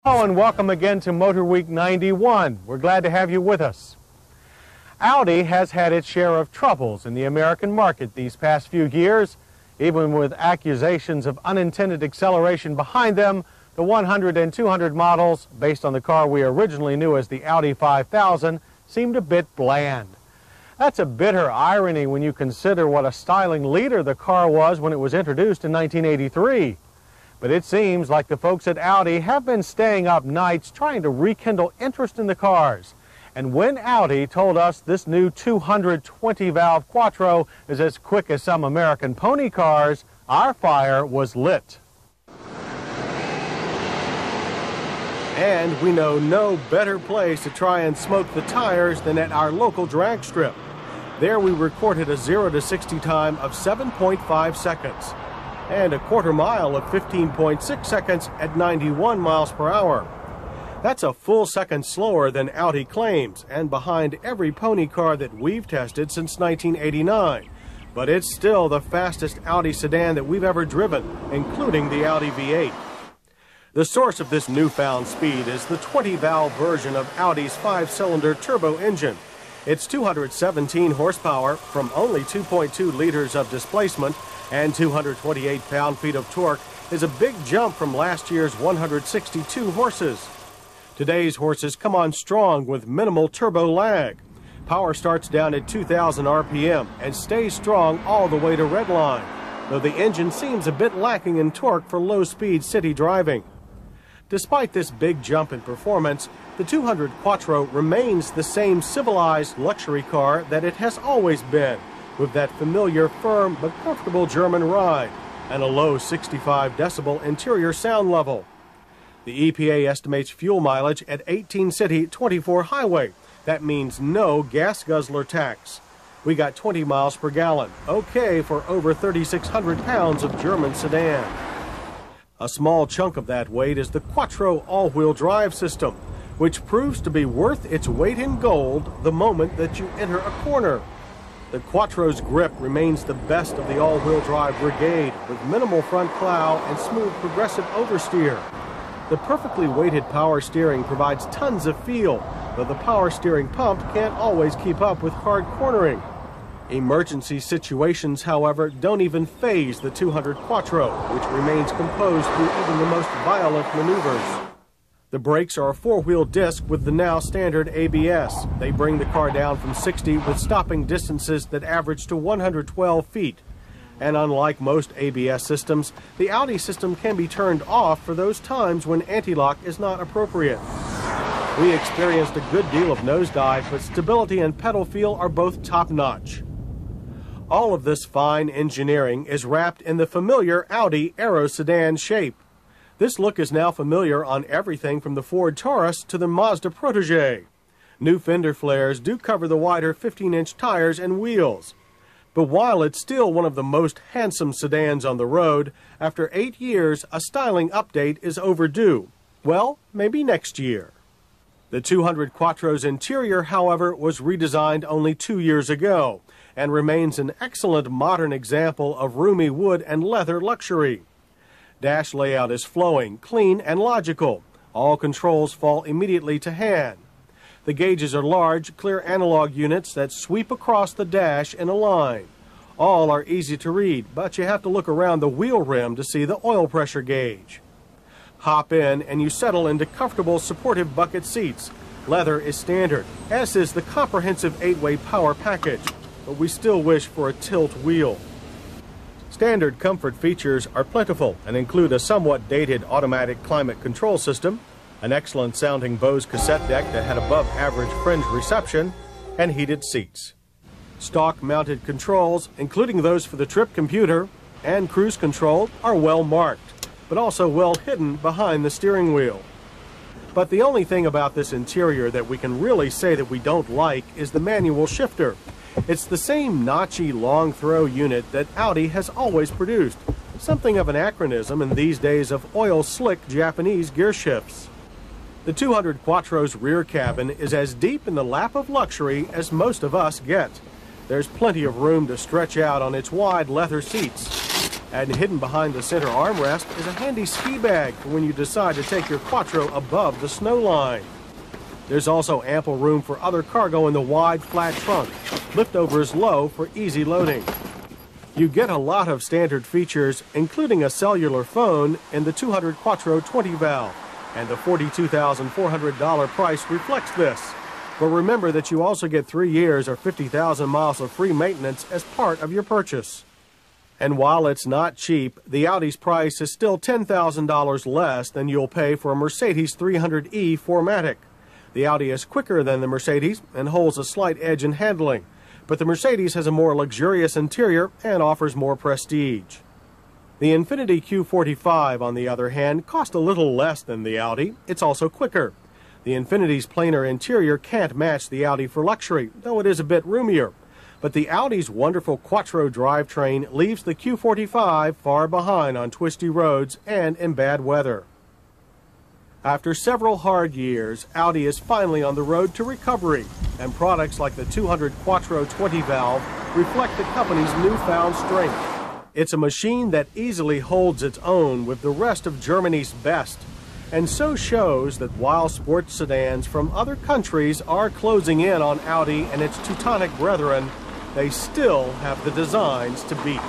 Hello and welcome again to Motor Week 91. We're glad to have you with us. Audi has had its share of troubles in the American market these past few years. Even with accusations of unintended acceleration behind them, the 100 and 200 models, based on the car we originally knew as the Audi 5000, seemed a bit bland. That's a bitter irony when you consider what a styling leader the car was when it was introduced in 1983. But it seems like the folks at Audi have been staying up nights trying to rekindle interest in the cars. And when Audi told us this new 220-valve Quattro is as quick as some American pony cars, our fire was lit. And we know no better place to try and smoke the tires than at our local drag strip. There we recorded a 0 to 60 time of 7.5 seconds and a quarter mile of 15.6 seconds at 91 miles per hour. That's a full second slower than Audi claims and behind every pony car that we've tested since 1989. But it's still the fastest Audi sedan that we've ever driven, including the Audi V8. The source of this newfound speed is the 20-valve version of Audi's 5-cylinder turbo engine. Its 217 horsepower from only 2.2 liters of displacement and 228 pound-feet of torque is a big jump from last year's 162 horses. Today's horses come on strong with minimal turbo lag. Power starts down at 2,000 RPM and stays strong all the way to redline, though the engine seems a bit lacking in torque for low-speed city driving. Despite this big jump in performance, the 200 Quattro remains the same civilized luxury car that it has always been, with that familiar, firm, but comfortable German ride and a low 65 decibel interior sound level. The EPA estimates fuel mileage at 18 city, 24 highway. That means no gas guzzler tax. We got 20 miles per gallon, okay for over 3,600 pounds of German sedan. A small chunk of that weight is the Quattro all-wheel drive system, which proves to be worth its weight in gold the moment that you enter a corner. The Quattro's grip remains the best of the all-wheel drive brigade, with minimal front plow and smooth progressive oversteer. The perfectly weighted power steering provides tons of feel, though the power steering pump can't always keep up with hard cornering. Emergency situations, however, don't even faze the 200 Quattro, which remains composed through even the most violent maneuvers. The brakes are a four-wheel disc with the now standard ABS. They bring the car down from 60 with stopping distances that average to 112 feet. And unlike most ABS systems, the Audi system can be turned off for those times when anti-lock is not appropriate. We experienced a good deal of nosedive, but stability and pedal feel are both top-notch. All of this fine engineering is wrapped in the familiar Audi Aero sedan shape. This look is now familiar on everything from the Ford Taurus to the Mazda Protégé. New fender flares do cover the wider 15-inch tires and wheels. But while it's still one of the most handsome sedans on the road, after 8 years, a styling update is overdue. Well, maybe next year. The 200 Quattro's interior, however, was redesigned only 2 years ago and remains an excellent modern example of roomy wood and leather luxury. Dash layout is flowing, clean, and logical. All controls fall immediately to hand. The gauges are large, clear analog units that sweep across the dash in a line. All are easy to read, but you have to look around the wheel rim to see the oil pressure gauge. Hop in and you settle into comfortable, supportive bucket seats. Leather is standard, as is the comprehensive 8-way power package, but we still wish for a tilt wheel. Standard comfort features are plentiful and include a somewhat dated automatic climate control system, an excellent sounding Bose cassette deck that had above average fringe reception, and heated seats. Stock mounted controls, including those for the trip computer and cruise control, are well marked, but also well hidden behind the steering wheel. But the only thing about this interior that we can really say that we don't like is the manual shifter. It's the same notchy long throw unit that Audi has always produced, something of an acronym in these days of oil-slick Japanese gear shifts. The 200 Quattro's rear cabin is as deep in the lap of luxury as most of us get. There's plenty of room to stretch out on its wide leather seats. And hidden behind the center armrest is a handy ski bag for when you decide to take your Quattro above the snow line. There's also ample room for other cargo in the wide, flat trunk. Liftover is low for easy loading. You get a lot of standard features, including a cellular phone in the 200 Quattro 20 valve, and the $42,400 price reflects this. But remember that you also get 3 years or 50,000 miles of free maintenance as part of your purchase. And while it's not cheap, the Audi's price is still $10,000 less than you'll pay for a Mercedes 300e 4MATIC. The Audi is quicker than the Mercedes and holds a slight edge in handling, but the Mercedes has a more luxurious interior and offers more prestige. The Infiniti Q45, on the other hand, cost a little less than the Audi. It's also quicker. The Infiniti's plainer interior can't match the Audi for luxury, though it is a bit roomier. But the Audi's wonderful Quattro drivetrain leaves the Q45 far behind on twisty roads and in bad weather. After several hard years, Audi is finally on the road to recovery, and products like the 200 Quattro 20 valve reflect the company's newfound strength. It's a machine that easily holds its own with the rest of Germany's best, and so shows that while sports sedans from other countries are closing in on Audi and its Teutonic brethren, they still have the designs to beat.